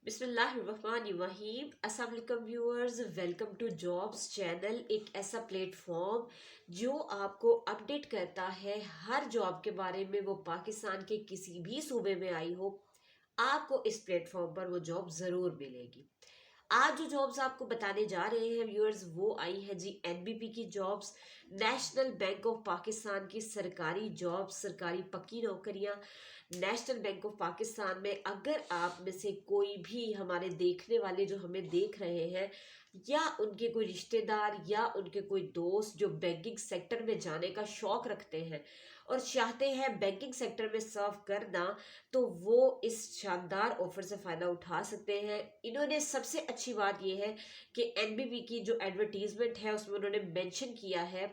बिस्मिल्लाहिर्रहमानिर्रहीम। अस्सलाम वालेकुम viewers, welcome to jobs channel. एक ऐसा प्लेटफॉर्म जो आपको अपडेट करता है हर जॉब के बारे में, वो पाकिस्तान के किसी भी सूबे में आई हो, आपको इस प्लेटफॉर्म पर वो जॉब ज़रूर मिलेगी। आज जो जॉब्स आपको बताने जा रहे हैं व्यूअर्स, वो आई है जी एनबीपी की jobs, national Bank of Pakistan की सरकारी जॉब्स, सरकारी पक्की नौकरियां। नेशनल बैंक ऑफ पाकिस्तान में अगर आप में से कोई भी हमारे देखने वाले जो हमें देख रहे हैं, या उनके कोई रिश्तेदार या उनके कोई दोस्त जो बैंकिंग सेक्टर में जाने का शौक रखते हैं और चाहते हैं बैंकिंग सेक्टर में सर्व करना, तो वो इस शानदार ऑफर से फ़ायदा उठा सकते हैं। इन्होंने सबसे अच्छी बात यह है कि एनबीपी की जो एडवर्टीजमेंट है उसमें उन्होंने मेंशन किया है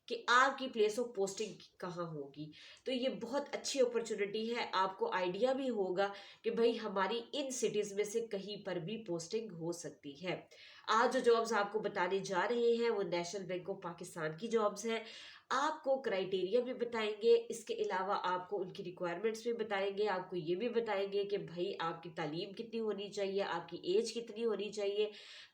कि आपकी प्लेस ऑफ पोस्टिंग कहाँ होगी। तो ये बहुत अच्छी अपॉर्चुनिटी है, आपको आइडिया भी होगा कि भाई हमारी इन सिटीज़ में से कहीं पर भी पोस्टिंग हो सकती है। आज जो जॉब्स आपको बताने जा रहे हैं वो नेशनल बैंक ऑफ पाकिस्तान की जॉब्स हैं। आपको क्राइटेरिया भी बताएंगे, इसके अलावा आपको उनकी रिक्वायरमेंट्स भी बताएंगे, आपको ये भी बताएंगे कि भाई आपकी तालीम कितनी होनी चाहिए, आपकी एज कितनी होनी चाहिए,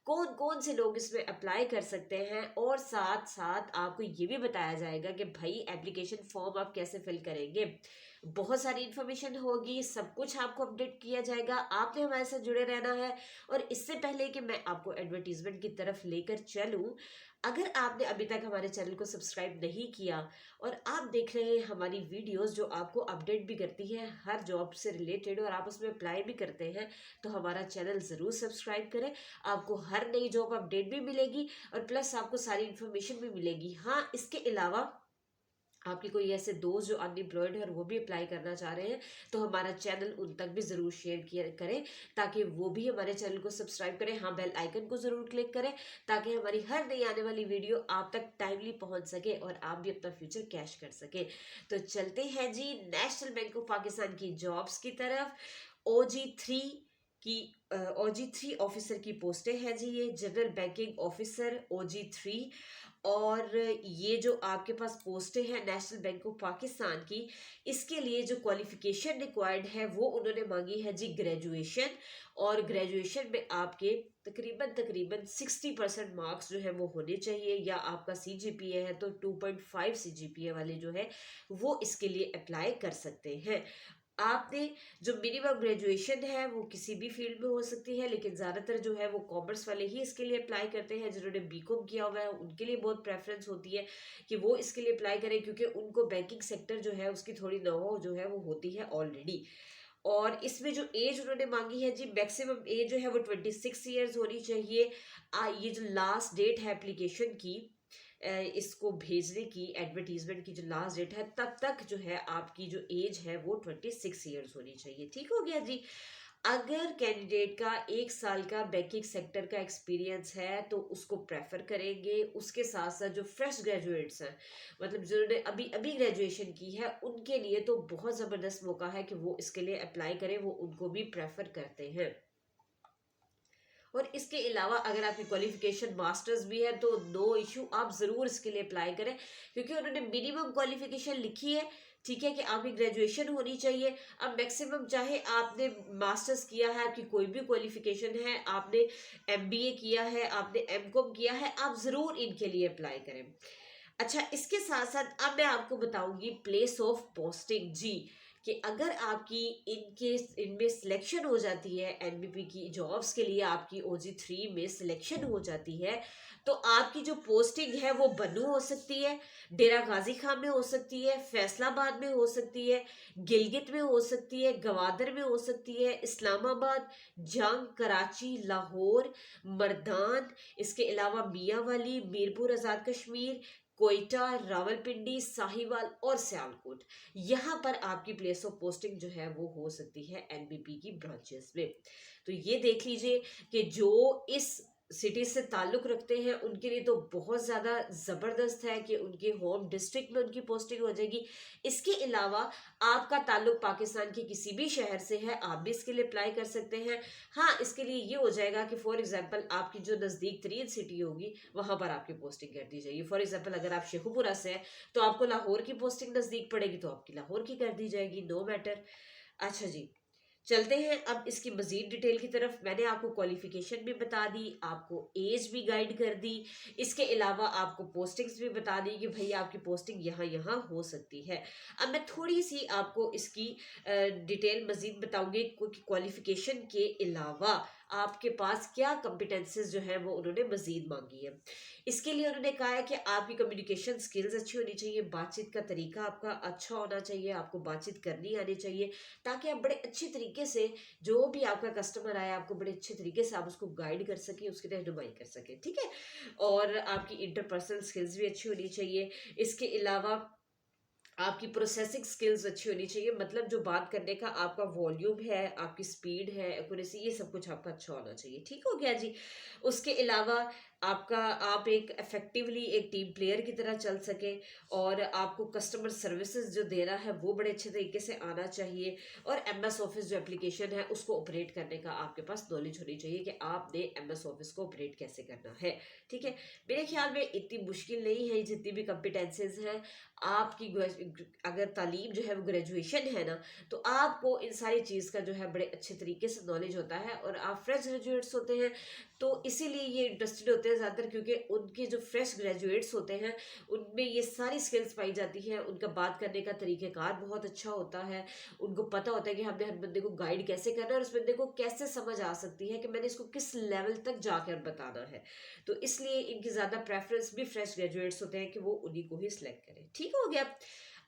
कौन कौन से लोग इसमें अप्लाई कर सकते हैं, और साथ साथ आपको ये भी बताया जाएगा कि भाई एप्लीकेशन फॉर्म आप कैसे फिल करेंगे। बहुत सारी इन्फॉर्मेशन होगी, सब कुछ आपको अपडेट किया जाएगा। आपने हमारे साथ जुड़े रहना है। और इससे पहले कि मैं आपको एडवर्टीजमेंट की तरफ लेकर चलूं, अगर आपने अभी तक हमारे चैनल को सब्सक्राइब नहीं किया और आप देख रहे हैं हमारी वीडियोस जो आपको अपडेट भी करती है हर जॉब से रिलेटेड, और आप उसमें अप्लाई भी करते हैं, तो हमारा चैनल ज़रूर सब्सक्राइब करें। आपको हर नई जॉब अपडेट भी मिलेगी और प्लस आपको सारी इन्फॉर्मेशन भी मिलेगी। हाँ, इसके अलावा आपके कोई ऐसे दोस्त जो अनएम्प्लॉयड है और वो भी अप्लाई करना चाह रहे हैं, तो हमारा चैनल उन तक भी ज़रूर शेयर किया करें, ताकि वो भी हमारे चैनल को सब्सक्राइब करें। हाँ, बेल आइकन को ज़रूर क्लिक करें, ताकि हमारी हर नई आने वाली वीडियो आप तक टाइमली पहुंच सके और आप भी अपना फ्यूचर कैश कर सके। तो चलते हैं जी नेशनल बैंक ऑफ पाकिस्तान की जॉब्स की तरफ। OG3 की OG3 ऑफिसर की पोस्टें हैं जी, ये जनरल बैंकिंग ऑफिसर OG3। और ये जो आपके पास पोस्टें हैं नेशनल बैंक ऑफ पाकिस्तान की, इसके लिए जो क्वालिफिकेशन रिक्वायर्ड है वो उन्होंने मांगी है जी ग्रेजुएशन। और ग्रेजुएशन में आपके तकरीबन तकरीबन 60% मार्क्स जो है वो होने चाहिए, या आपका CGPA है तो 2.5 CGPA वाले जो है वो इसके लिए अप्लाई कर सकते हैं। आपने जो मिनिमम ग्रेजुएशन है वो किसी भी फील्ड में हो सकती है, लेकिन ज़्यादातर जो है वो कॉमर्स वाले ही इसके लिए अप्लाई करते हैं। जिन्होंने बीकॉम किया हुआ है उनके लिए बहुत प्रेफरेंस होती है कि वो इसके लिए अप्लाई करें, क्योंकि उनको बैंकिंग सेक्टर जो है उसकी थोड़ी नॉलेज जो है वो होती है ऑलरेडी। और इसमें जो एज उन्होंने मांगी है जी, मैक्सिमम एज जो है वो 26 ईयर्स होनी चाहिए। ये जो लास्ट डेट है एप्लीकेशन की, इसको भेजने की, एडवर्टीजमेंट की जो लास्ट डेट है, तब तक जो है आपकी जो एज है वो 26 ईयर्स होनी चाहिए। ठीक हो गया जी। अगर कैंडिडेट का 1 साल का बैंकिंग सेक्टर का एक्सपीरियंस है तो उसको प्रेफर करेंगे। उसके साथ साथ जो फ्रेश ग्रेजुएट्स हैं, मतलब जिन्होंने अभी अभी ग्रेजुएशन की है, उनके लिए तो बहुत ज़बरदस्त मौका है कि वो इसके लिए अप्लाई करें, वो उनको भी प्रेफर करते हैं। और इसके अलावा अगर आपकी क्वालिफिकेशन मास्टर्स भी है तो नो इशू, आप ज़रूर इसके लिए अप्लाई करें, क्योंकि उन्होंने मिनिमम क्वालिफिकेशन लिखी है। ठीक है कि आपकी ग्रेजुएशन होनी चाहिए। अब मैक्सिमम चाहे आपने मास्टर्स किया है, आपकी कोई भी क्वालिफिकेशन है, आपने MBA किया है, आपने MCOM किया है, आप ज़रूर इनके लिए अप्लाई करें। अच्छा, इसके साथ साथ अब मैं आपको बताऊंगी प्लेस ऑफ पोस्टिंग जी, कि अगर आपकी इनके इनमें सिलेक्शन हो जाती है, एनबीपी की जॉब्स के लिए आपकी OG3 में सिलेक्शन हो जाती है, तो आपकी जो पोस्टिंग है वो बन्नू हो सकती है, डेरा गाजी खान में हो सकती है, फैसलाबाद में हो सकती है, गिलगित में हो सकती है, गवादर में हो सकती है, इस्लामाबाद, जंग, कराची, लाहौर, मर्दान, इसके अलावा मियांवाली, मीरपुर आज़ाद कश्मीर, कोयटा, रावलपिंडी, साहिवाल और सियालकोट। यहाँ पर आपकी प्लेस ऑफ पोस्टिंग जो है वो हो सकती है एनबीपी की ब्रांचेस में। तो ये देख लीजिए कि जो इस सिटी से ताल्लुक रखते हैं उनके लिए तो बहुत ज़्यादा ज़बरदस्त है कि उनके होम डिस्ट्रिक्ट में उनकी पोस्टिंग हो जाएगी। इसके अलावा आपका ताल्लुक पाकिस्तान के किसी भी शहर से है, आप भी इसके लिए अप्लाई कर सकते हैं। हाँ, इसके लिए ये हो जाएगा कि फॉर एग्जांपल आपकी जो नज़दीक तरीन सिटी होगी वहाँ पर आपकी पोस्टिंग कर दी जाएगी। फॉर एग्जांपल अगर आप शेखुपुरा से हैं तो आपको लाहौर की पोस्टिंग नज़दीक पड़ेगी तो आपकी लाहौर की कर दी जाएगी, नो मैटर। अच्छा जी, चलते हैं अब इसकी मजीद डिटेल की तरफ। मैंने आपको क्वालिफिकेशन भी बता दी, आपको एज भी गाइड कर दी, इसके अलावा आपको पोस्टिंग्स भी बता दी कि भाई आपकी पोस्टिंग यहाँ यहाँ हो सकती है। अब मैं थोड़ी सी आपको इसकी डिटेल मजीद बताऊंगी कि क्वालिफिकेशन के अलावा आपके पास क्या कॉम्पिटेंसेस जो है वो उन्होंने मजीद मांगी है। इसके लिए उन्होंने कहा है कि आपकी कम्युनिकेशन स्किल्स अच्छी होनी चाहिए, बातचीत का तरीका आपका अच्छा होना चाहिए, आपको बातचीत करनी आनी चाहिए, ताकि आप बड़े अच्छे तरीके से जो भी आपका कस्टमर आया आपको बड़े अच्छे तरीके से आप उसको गाइड कर सके, उसकी रहनुमाई कर सके, ठीक है। और आपकी इंटरपर्सनल स्किल्स भी अच्छी होनी चाहिए। इसके अलावा आपकी प्रोसेसिंग स्किल्स अच्छी होनी चाहिए, मतलब जो बात करने का आपका वॉल्यूम है, आपकी स्पीड है, एक्यूरेसी, ये सब कुछ आपका अच्छा होना चाहिए। ठीक हो गया जी। उसके अलावा आप एक इफेक्टिवली एक टीम प्लेयर की तरह चल सके, और आपको कस्टमर सर्विसेज जो देना है वो बड़े अच्छे तरीके से आना चाहिए, और एमएस ऑफिस जो एप्लीकेशन है उसको ऑपरेट करने का आपके पास नॉलेज होनी चाहिए कि आपने एमएस ऑफिस को ऑपरेट कैसे करना है। ठीक है, मेरे ख्याल में इतनी मुश्किल नहीं है जितनी भी कॉम्पिटेंसेज हैं। आपकी अगर तालीम जो है वो ग्रेजुएशन है ना, तो आपको इन सारी चीज़ का जो है बड़े अच्छे तरीके से नॉलेज होता है, और आप फ्रेश ग्रेजुएट्स होते हैं तो इसीलिए ये इंटरेस्टेड होते हैं ज़्यादातर, क्योंकि उनके जो फ्रेश ग्रेजुएट्स होते हैं उनमें ये सारी स्किल्स पाई जाती हैं। उनका बात करने का तरीक़ेकार बहुत अच्छा होता है, उनको पता होता है कि हमने हर बंदे को गाइड कैसे करना है, और उस बंदे को कैसे समझ आ सकती है कि मैंने इसको किस लेवल तक जाकर बताना है। तो इसलिए इनकी ज़्यादा प्रेफरेंस भी फ्रेश ग्रेजुएट्स होते हैं कि वो उन्हीं को ही सिलेक्ट करें। ठीक हो गया।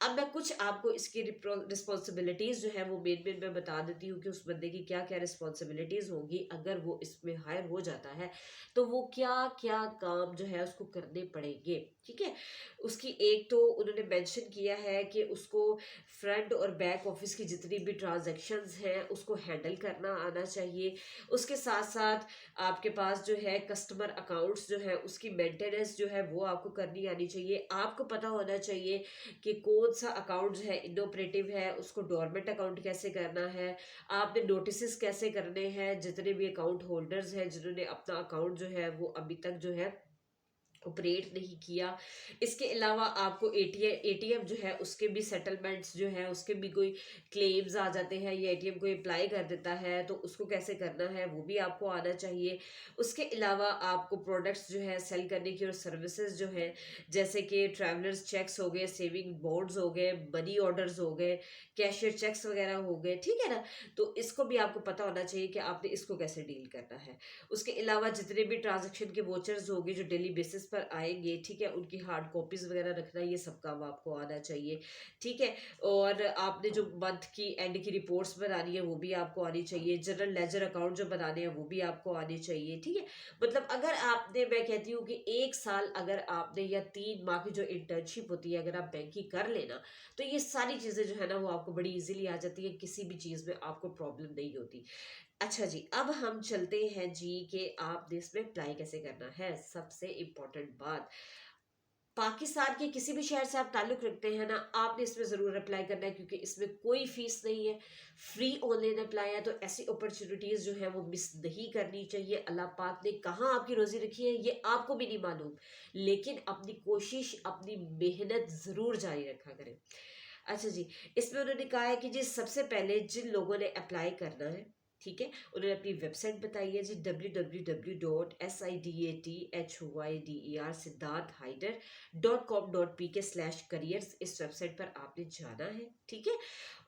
अब मैं कुछ आपको इसकी रिस्पॉन्सिबिलिटीज जो है वो मेन मेन मैं बता देती हूँ कि उस बंदे की क्या क्या रिस्पॉन्सिबिलिटीज होंगी अगर वो इसमें हायर हो जाता है, तो वो क्या क्या काम जो है उसको करने पड़ेंगे। ठीक है, उसकी एक तो उन्होंने मेंशन किया है कि उसको फ्रंट और बैक ऑफिस की जितनी भी ट्रांजैक्शंस हैं उसको हैंडल करना आना चाहिए। उसके साथ साथ आपके पास जो है कस्टमर अकाउंट्स जो है उसकी मेंटेनेंस जो है वो आपको करनी आनी चाहिए। आपको पता होना चाहिए कि कौन सा अकाउंट जो है इनऑपरेटिव है, उसको डोरमेंट अकाउंट कैसे करना है, आपने नोटिस कैसे करने हैं जितने भी अकाउंट होल्डर्स हैं जिन्होंने अपना अकाउंट जो है वो अभी तक जो है ऑपरेट नहीं किया। इसके अलावा आपको एटीएम जो है उसके भी सेटलमेंट्स जो है उसके भी कोई क्लेम्स आ जाते हैं, या एटीएम कोई अप्लाई कर देता है तो उसको कैसे करना है वो भी आपको आना चाहिए। उसके अलावा आपको प्रोडक्ट्स जो है सेल करने की और सर्विसेज जो है, जैसे कि ट्रैवलर्स चेक्स हो गए, सेविंग बॉन्ड्स हो गए, मनी ऑर्डर्स हो गए, कैशियर चेक्स वगैरह हो गए, ठीक है ना। तो इसको भी आपको पता होना चाहिए कि आपने इसको कैसे डील करना है। उसके अलावा जितने भी ट्रांजेक्शन के वोचर्स होंगे जो डेली बेसिस पर आएंगे, ठीक है, उनकी हार्ड कॉपीज वगैरह रखना, ये सब काम आपको आना चाहिए। ठीक है, और आपने जो मंथ की एंड की रिपोर्ट्स बनानी है वो भी आपको आनी चाहिए। जनरल लेजर अकाउंट जो बनाने हैं वो भी आपको आने चाहिए। ठीक है, मतलब अगर आपने, मैं कहती हूँ कि 1 साल अगर आपने या 3 माह की जो इंटर्नशिप होती है अगर आप बैंक की कर लेना, तो ये सारी चीज़ें जो है ना वो आपको बड़ी इजीली आ जाती है, किसी भी चीज़ में आपको प्रॉब्लम नहीं होती। अच्छा जी, अब हम चलते हैं जी कि आपने इसमें अप्लाई कैसे करना है। सबसे इम्पोर्टेंट बात, पाकिस्तान के किसी भी शहर से आप ताल्लुक़ रखते हैं ना, आपने इसमें ज़रूर अप्लाई करना है, क्योंकि इसमें कोई फ़ीस नहीं है, फ्री ऑनलाइन अप्लाई है। तो ऐसी अपॉर्चुनिटीज़ जो है वो मिस नहीं करनी चाहिए। अल्लाह पाक ने कहाँ आपकी रोज़ी रखी है ये आपको भी नहीं मालूम, लेकिन अपनी कोशिश, अपनी मेहनत ज़रूर जारी रखा करें। अच्छा जी, इसमें उन्होंने कहा है कि जी सबसे पहले जिन लोगों ने अप्लाई करना है, ठीक है, उन्होंने अपनी वेबसाइट बताई है जी www.sidhathyder.com.pk/careers। इस वेबसाइट पर आपने जाना है, ठीक है,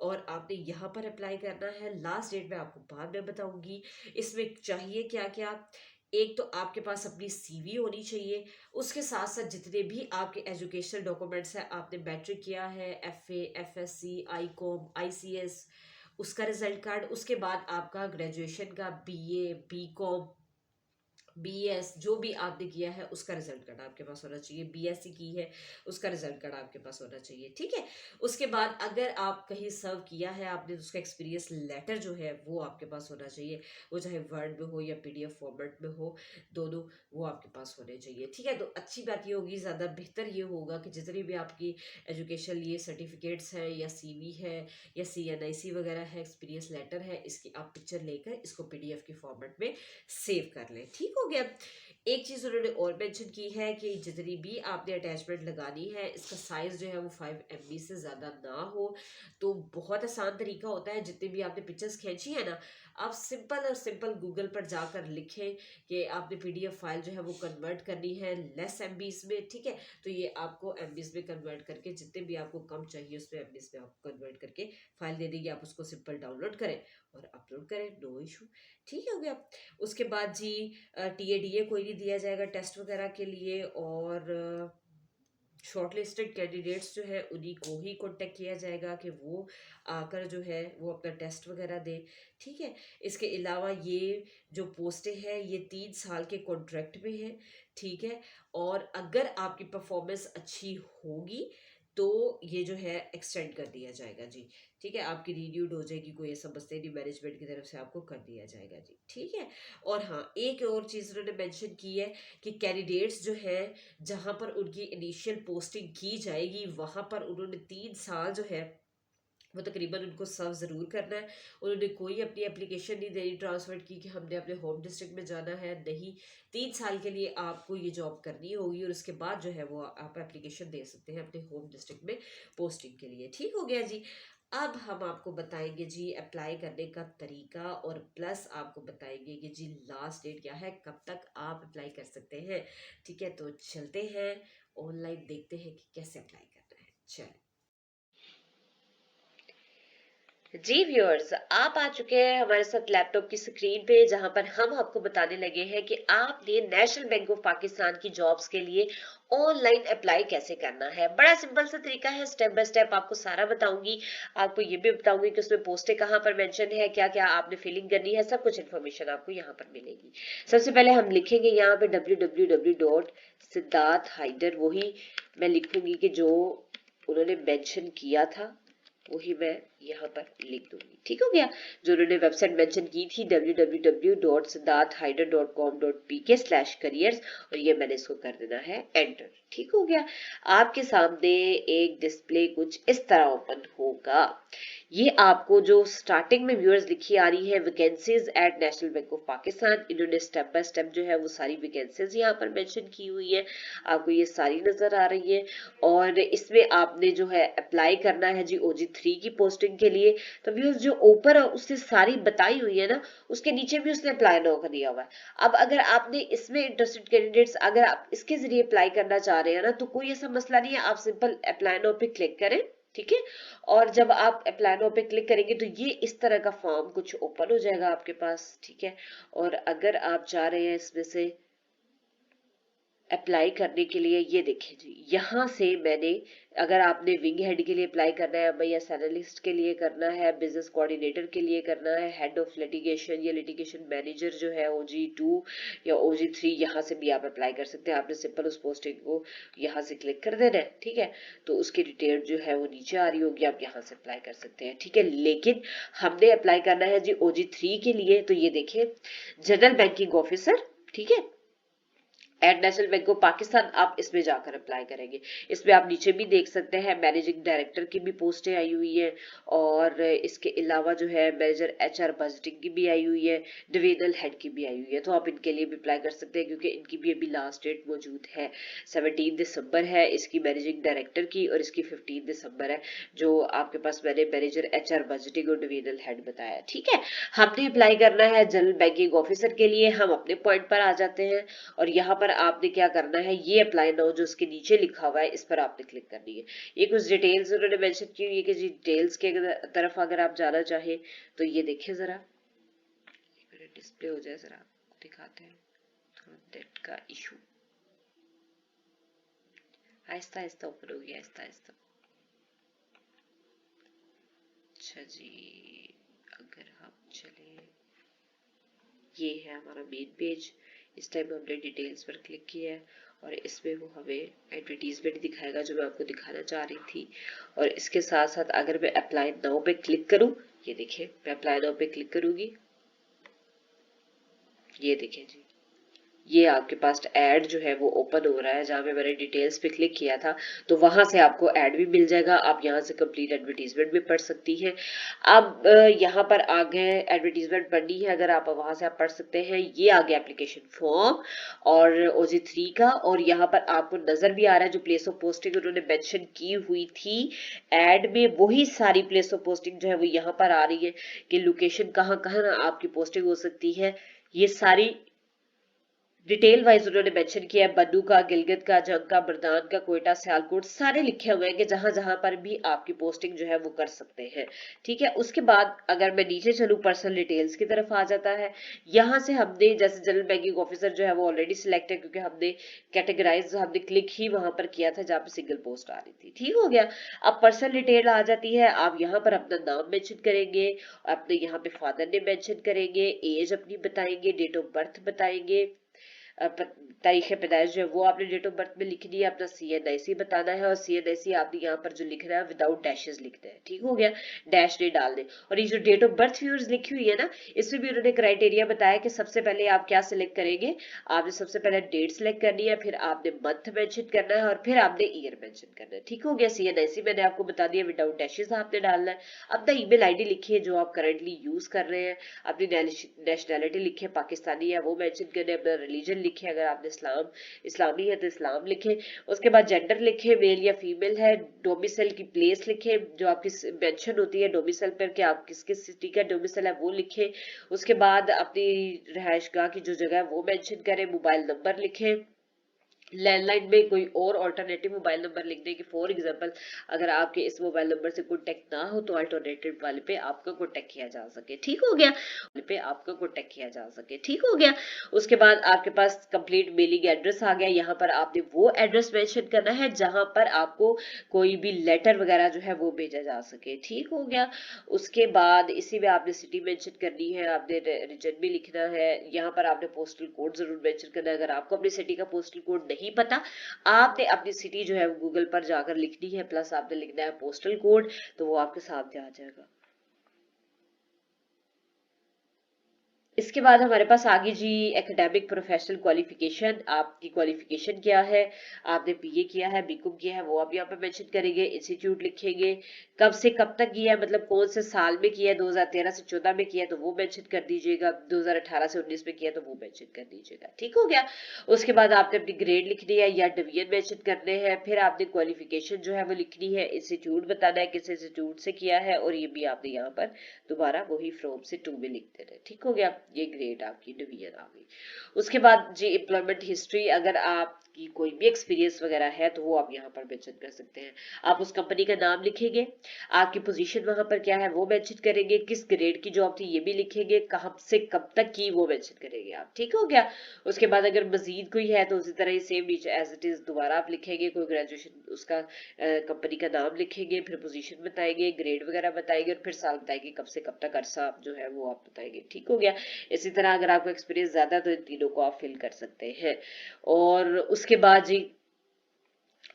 और आपने यहाँ पर अप्लाई करना है। लास्ट डेट मैं आपको बाद में बताऊंगी। इसमें चाहिए क्या क्या, एक तो आपके पास अपनी सीवी होनी चाहिए, उसके साथ साथ जितने भी आपके एजुकेशनल डॉक्यूमेंट्स हैं, आपने मैट्रिक किया है, एफए, एफएससी, आईकॉम, आईसीएस, उसका रिजल्ट कार्ड, उसके बाद आपका ग्रेजुएशन का बीए, बीकॉम, बीएस जो भी आपने किया है उसका रिजल्ट कार्ड आपके पास होना चाहिए। बीएससी की है उसका रिजल्ट कार्ड आपके पास होना चाहिए। ठीक है, उसके बाद अगर आप कहीं सर्व किया है आपने, तो उसका एक्सपीरियंस लेटर जो है वो आपके पास होना चाहिए, वो चाहे वर्ड में हो या पीडीएफ फॉर्मेट में हो, दोनों वो आपके पास होने चाहिए। ठीक है, तो अच्छी बात ये होगी, ज़्यादा बेहतर ये होगा कि जितनी भी आपकी एजुकेशन लिए सर्टिफिकेट्स हैं, या सीवी है, या सीएनआईसी वगैरह है, एक्सपीरियंस लेटर है, इसकी आप पिक्चर लेकर इसको पीडीएफ की फॉर्मेट में सेव कर लें। ठीक हो हो गया। एक चीज उन्होंने और मेंशन की है कि जितनी भी आपने अटैचमेंट लगानी है, इसका साइज जो है वो 5 MB से ज्यादा ना हो। तो बहुत आसान तरीका होता है, जितनी भी आपने पिक्चर्स खींची है ना, आप सिंपल और सिंपल गूगल पर जाकर लिखें कि आपने PDF फाइल जो है वो कन्वर्ट करनी है लेस MBs में, ठीक है। तो ये आपको MBs में कन्वर्ट करके, जितने भी आपको कम चाहिए उसमें MBs में आपको कन्वर्ट करके फाइल दे देगी। आप उसको सिंपल डाउनलोड करें और अपलोड करें, नो इशू। ठीक हो गया। उसके बाद जी TADA कोई नहीं दिया जाएगा टेस्ट वगैरह के लिए, और शॉर्टलिस्टेड कैंडिडेट्स जो है उन्हीं को ही कांटेक्ट किया जाएगा कि वो आकर जो है वो अपना टेस्ट वगैरह दे, ठीक है। इसके अलावा ये जो पोस्टें हैं ये 3 साल के कॉन्ट्रैक्ट में है, ठीक है। और अगर आपकी परफॉर्मेंस अच्छी होगी तो ये जो है एक्सटेंड कर दिया जाएगा जी, ठीक है। आपकी रिन्यूड हो जाएगी, कोई ऐसा मसला नहीं, मैनेजमेंट की तरफ से आपको कर दिया जाएगा जी, ठीक है। और हाँ, एक और चीज़ उन्होंने मेंशन की है कि कैंडिडेट्स जो है जहां पर उनकी इनिशियल पोस्टिंग की जाएगी वहां पर उन्होंने 3 साल जो है वो तकरीबन उनको सर्व ज़रूर करना है। उन्होंने कोई अपनी एप्लीकेशन नहीं देनी ट्रांसफर की कि हमने अपने होम डिस्ट्रिक्ट में जाना है, नहीं। 3 साल के लिए आपको ये जॉब करनी होगी और उसके बाद जो है वो आप एप्लीकेशन दे सकते हैं अपने होम डिस्ट्रिक्ट में पोस्टिंग के लिए, ठीक हो गया जी। अब हम आपको बताएंगे जी अप्लाई करने का तरीका, और प्लस आपको बताएंगे कि जी लास्ट डेट क्या है, कब तक आप अप्लाई कर सकते हैं, ठीक है। तो चलते हैं ऑनलाइन, देखते हैं कि कैसे अप्लाई करना है। चलिए जी व्यूअर्स, आप आ चुके हैं हमारे साथ लैपटॉप की स्क्रीन पे, जहां पर हम आपको बताने लगे हैं कि आपने नेशनल बैंक ऑफ पाकिस्तान की जॉब्स के लिए ऑनलाइन अप्लाई कैसे करना है। बड़ा सिंपल सा तरीका है, स्टेप बाय स्टेप आपको सारा बताऊंगी। आपको ये भी बताऊंगी कि उसमें पोस्टें कहाँ पर मेंशन है, क्या क्या आपने फिलिंग करनी है, सब कुछ इन्फॉर्मेशन आपको यहाँ पर मिलेगी। सबसे पहले हम लिखेंगे यहाँ पे www.siddharth-hyder, वही मैं लिखूंगी कि जो उन्होंने मेंशन किया था वही मैं यहाँ पर लिख दूंगी, ठीक हो गया। जो उन्होंने वेबसाइट मेंशन की थी www.siddharth-hyder.com.pk/careers, और ये मैंने इसको कर देना है एंटर, ठीक हो गया। आपके सामने एक डिस्प्ले कुछ इस तरह ओपन होगा। ये आपको जो स्टार्टिंग में व्यूअर्स लिखी आ रही है vacancies at National Bank of Pakistan, इन्होंने स्टेप बाय स्टेप जो है वो सारी वैकेंसीज यहाँ पर मेंशन की हुई है, आपको ये सारी नजर आ रही है। और इसमें आपने जो है अप्लाई करना है जी OG3 की पोस्टिंग के लिए। तो व्यूअर्स जो ऊपर उससे सारी बताई हुई है ना, उसके नीचे भी उसने अप्लाई नाउ का दिया हुआ है। अब अगर आपने इसमें इंटरेस्टेड कैंडिडेट्स अगर आप इसके जरिए अप्लाई करना चाह रहे हैं ना, तो कोई ऐसा मसला नहीं है, आप सिंपल अप्लाई नाउ पे क्लिक करें, ठीक है। और जब आप अप्लाई नाउ पे क्लिक करेंगे तो ये इस तरह का फॉर्म कुछ ओपन हो जाएगा आपके पास, ठीक है। और अगर आप चाह रहे हैं इसमें से अप्लाई करने के लिए, ये देखें जी, यहाँ से मैंने, अगर आपने विंग हेड के लिए अप्लाई करना है, एमआईएस एनालिस्ट के लिए करना है, बिजनेस कोऑर्डिनेटर के लिए करना है, हेड ऑफ लिटिगेशन या लिटिगेशन मैनेजर जो है OG2 या OG3, यहाँ से भी आप अप्लाई कर सकते हैं। आपने सिंपल उस पोस्टिंग को यहाँ से क्लिक कर देना है, ठीक है। तो उसकी डिटेल जो है वो नीचे आ रही होगी, आप यहाँ से अप्लाई कर सकते हैं, ठीक है। लेकिन हमने अप्लाई करना है जी OG3 के लिए, तो ये देखें जनरल बैंकिंग ऑफिसर, ठीक है, at National Bank of Pakistan, आप इसमें जाकर अप्लाई करेंगे। इसमें आप नीचे भी देख सकते हैं मैनेजिंग डायरेक्टर की भी पोस्टें आई हुई है, और इसके अलावा जो है मैनेजर HR बजटिंग की भी आई हुई है, डिविजनल हेड की भी आई हुई है। तो आप इनके लिए भी अप्लाई कर सकते हैं, क्योंकि इनकी भी अभी लास्ट डेट मौजूद है। 17 दिसंबर है इसकी मैनेजिंग डायरेक्टर की, और इसकी 15 दिसंबर है, जो आपके पास मैंने मैनेजर HR बजटिंग और डिविजनल हेड बताया, ठीक है। हमने अप्लाई करना है जनरल बैंकिंग ऑफिसर के लिए। हम अपने पॉइंट पर आ जाते हैं, और यहाँ पर आपने क्या करना है, ये अप्लाई नाउ जो उसके नीचे लिखा हुआ है इस पर आपने क्लिक करनी है। ये कुछ डिटेल्स उन्होंने मेंशन की हुई है कि जी डिटेल्स के तरफ अगर आप जाना चाहे तो ये देखिए जरा, डिस्प्ले हो जाए जरा, दिखाते हैं थोड़ा नेट का इशू। आहिस्ता आहिस्ता ओपन हो गया, आहिस्ता आहिस्ता। अच्छा जी, अगर हम चले, ये है हमारा मेन पेज। इस टाइम हमने डिटेल्स पर क्लिक किया है, और इसमें वो हमें एडवर्टीजमेंट दिखाएगा जो मैं आपको दिखाना चाह रही थी। और इसके साथ साथ अगर मैं अप्लाई नाउ पे क्लिक करूं, ये देखिए मैं अप्लाई नाउ पे क्लिक करूंगी, ये देखिए जी ये आपके पास ऐड जो है वो ओपन हो रहा है, जहाँ पे मैंने डिटेल्स पे क्लिक किया था, तो वहां से आपको ऐड भी मिल जाएगा। आप यहाँ से कंप्लीट एडवर्टीजमेंट भी पढ़ सकती हैं। अब यहाँ पर आगे एडवर्टीजमेंट पढ़नी है, अगर आप वहां से आप पढ़ सकते हैं। ये आगे एप्लीकेशन फॉर्म और OG3 का, और यहाँ पर आपको नजर भी आ रहा है जो प्लेस ऑफ पोस्टिंग उन्होंने मेंशन की हुई थी एड में, वही सारी प्लेस ऑफ पोस्टिंग जो है वो यहाँ पर आ रही है कि लोकेशन कहाँ कहाँ आपकी पोस्टिंग हो सकती है। ये सारी डिटेल वाइज उन्होंने मेंशन किया है। बन्नू का, गिलगित का, जंग का, बरदान का, कोयटा, सियालकोट, सारे लिखे हुए हैं कि जहां जहां पर भी आपकी पोस्टिंग जो है वो कर सकते हैं। ठीक है, उसके बाद अगर मैं नीचे चलूं पर्सनल डिटेल्स की तरफ आ जाता है। यहाँ से हमने जैसे जनरल बैंकिंग ऑफिसर जो है वो ऑलरेडी सिलेक्ट है, क्योंकि हमने कैटेगराइज हमने क्लिक ही वहां पर किया था जहाँ पे सिंगल पोस्ट आ रही थी। ठीक हो गया। अब पर्सनल डिटेल आ जाती है। आप यहाँ पर अपना नाम मेंशन करेंगे, अपने यहाँ पे फादर ने मेंशन करेंगे, एज अपनी बताएंगे, डेट ऑफ बर्थ बताएंगे, तारीख पैदाइश जो है वो आपने डेट ऑफ बर्थ में लिखनी है, अपना CNIC बताना है, और CNIC आपने यहाँ पर जो लिखना है विदाउट डैशेस लिखना है। ठीक हो गया, डैश नहीं डालने। और ये जो डेट ऑफ बर्थ व्यूज लिखी हुई है ना, इसमें भी उन्होंने क्राइटेरिया बताया कि सबसे पहले आप क्या सिलेक्ट करेंगे। आपने सबसे पहले डेट सिलेक्ट करनी है, फिर आपने मंथ मेंशन करना है, और फिर आपने ईयर मेंशन करना है। ठीक हो गया। CNIC मैंने आपको बता दिया, विदाउट डैशेस आपने डालना है। अपना ईमेल आईडी लिखिए जो आप करंटली यूज कर रहे हैं, अपनी नेशनैलिटी लिखिए, पाकिस्तानी है वो मेंशन करना है, अपना रिलीजन लिखे, अगर आपने इस्लामी है तो इस्लाम लिखे। उसके बाद जेंडर लिखे, मेल या फीमेल है। डोमिसाइल की प्लेस लिखे, जो आपकी मेंशन होती है डोमिसाइल पर कि आप किस किस सिटी का डोमिसाइल है वो लिखे। उसके बाद अपनी रिहायशगाह की जो जगह है वो मेंशन करें। मोबाइल नंबर लिखे। लैंडलाइन में कोई और ऑल्टरनेटिव मोबाइल नंबर लिख दें कि फॉर एग्जांपल अगर आपके इस मोबाइल नंबर से कॉन्टेक्ट ना हो तो अल्टरनेटिव वाले पे आपका कॉन्टेक्ट किया जा सके। ठीक हो गया, पे आपका कॉन्टेक्ट किया जा सके। ठीक हो गया। उसके बाद आपके पास कंप्लीट मेलिंग एड्रेस आ गया। यहाँ पर आपने वो एड्रेस मेंशन करना है जहां पर आपको कोई भी लेटर वगैरह जो है वो भेजा जा सके। ठीक हो गया। उसके बाद इसी में आपने सिटी मेंशन करनी है, आपने रीजन भी लिखना है। यहाँ पर आपने पोस्टल कोड जरूर मेंशन करना है। अगर आपको अपनी सिटी का पोस्टल कोड नहीं पता, आपने अपनी सिटी जो है गूगल पर जाकर लिखनी है, प्लस आपने लिखना है पोस्टल कोड, तो वो आपके सामने आ जाएगा। इसके बाद हमारे पास आगे जी एकेडमिक प्रोफेशनल क्वालिफिकेशन। आपकी क्वालिफिकेशन क्या है, आपने BA किया है, BCom किया है, वो आप यहाँ पे मेंशन करेंगे। इंस्टीट्यूट लिखेंगे, कब से कब तक किया है, मतलब कौन से साल में किया है, 2013 से 14 में किया है तो वो मेंशन कर दीजिएगा, 2018 से 19 में किया तो वो मेंशन कर दीजिएगा। ठीक हो गया। उसके बाद आपने अपनी ग्रेड लिखनी है या डिवीजन मेंशन करने हैं। फिर आपने क्वालिफिकेशन जो है वो लिखनी है, इंस्टीट्यूट बताना है किस इंस्टीट्यूट से किया है, और ये भी आपने यहाँ पर दोबारा वही फ्रॉम से टू में लिख देना है। ठीक हो गया, ये ग्रेड आपकी डिवीजन आ गई। उसके बाद जी एम्प्लॉयमेंट हिस्ट्री, अगर आपकी कोई भी एक्सपीरियंस वगैरह है तो वो आप यहाँ पर मेंशन कर सकते हैं। आप उस कंपनी का नाम लिखेंगे, आपकी पोजीशन वहां पर क्या है वो मेंशन करेंगे, किस ग्रेड की जॉब थी ये भी लिखेंगे, कब से कब तक की वो मेंशन करेंगे आप। ठीक हो गया। उसके बाद अगर मजीद कोई है तो उसी तरह ही सेम नीचे एज इट इज दोबारा आप लिखेंगे, कोई ग्रेजुएशन उसका कंपनी का नाम लिखेंगे, फिर पोजीशन बताएंगे, ग्रेड वगैरह बताएंगे, और फिर साल बताएंगे कब से कब तक अरसा जो है वो आप बताएंगे। ठीक हो गया। इसी तरह अगर आपको एक्सपीरियंस ज्यादा तो इन तीनों को आप फिल कर सकते हैं। और उसके बाद जी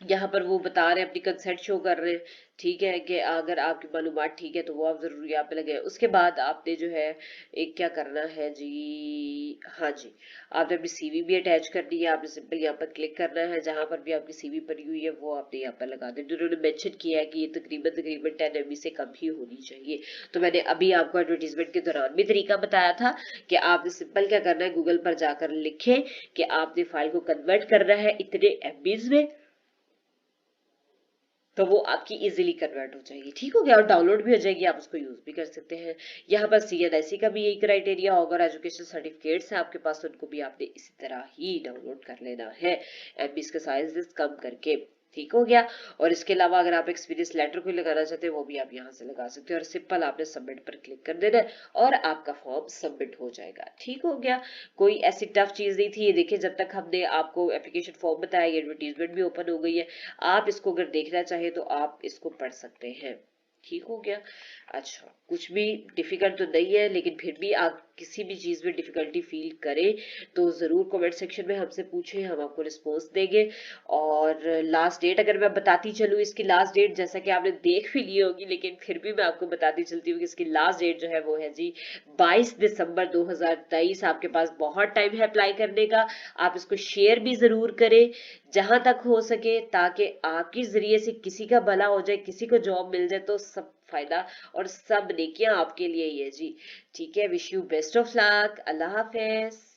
यहाँ पर वो बता रहे हैं, अपनी कंसेंट शो कर रहे हैं। ठीक है कि अगर आपकी मालूमात ठीक है तो वो आप जरूर यहाँ पे लगे। उसके बाद आपने जो है एक क्या करना है जी, हाँ जी, आपने अपनी CV भी अटैच करनी है। आपने सिंपल यहाँ पर क्लिक करना है, जहां पर भी आपकी CV पड़ी हुई है वो आपने यहाँ पर लगा दें। उन्होंने मेंशन किया है कि ये तकरीबन तकरीबन 10 MB से कम ही होनी चाहिए। तो मैंने अभी आपको एडवर्टीजमेंट के दौरान भी तरीका बताया था कि आपने सिंपल क्या करना है, गूगल पर जाकर लिखे कि आपने फाइल को कन्वर्ट करना है इतने MBs में, तो वो आपकी इजीली कन्वर्ट हो जाएगी। ठीक हो गया, और डाउनलोड भी हो जाएगी, आप उसको यूज भी कर सकते हैं। यहाँ पर CNIC का भी यही क्राइटेरिया होगा, और एजुकेशन सर्टिफिकेट्स है आपके पास, उनको भी आपने इसी तरह ही डाउनलोड कर लेना है, MBs का साइज कम करके। ठीक हो गया। और इसके अलावा अगर आप एक्सपीरियंस लेटर कोई लगाना चाहते हैं वो भी आप यहाँ से लगा सकते हैं, और सिंपल आपने सबमिट पर क्लिक कर देना है और आपका फॉर्म सबमिट हो जाएगा। ठीक हो गया, कोई ऐसी टफ चीज नहीं थी। ये देखिए, जब तक हमने आपको एप्लीकेशन फॉर्म बताया, ये एडवर्टीजमेंट भी ओपन हो गई है। आप इसको अगर देखना चाहे तो आप इसको पढ़ सकते हैं। ठीक हो गया। अच्छा, कुछ भी डिफिकल्ट तो नहीं है, लेकिन फिर भी आप किसी भी चीज में डिफिकल्टी फील करें तो जरूर कमेंट सेक्शन में हमसे पूछें, हम आपको रिस्पॉन्स देंगे। और लास्ट डेट अगर मैं बताती चलूँ, इसकी लास्ट डेट जैसा कि आपने देख भी ली होगी, लेकिन फिर भी मैं आपको बताती चलती हूँ कि इसकी लास्ट डेट जो है वो है जी 22 दिसंबर 2023। आपके पास बहुत टाइम है अप्लाई करने का। आप इसको शेयर भी जरूर करें जहां तक हो सके, ताकि आपके जरिए से किसी का भला हो जाए, किसी को जॉब मिल जाए, तो सब फायदा और सब नेकियां आपके लिए ही है जी। ठीक है, wish you best of luck. Allah Hafiz.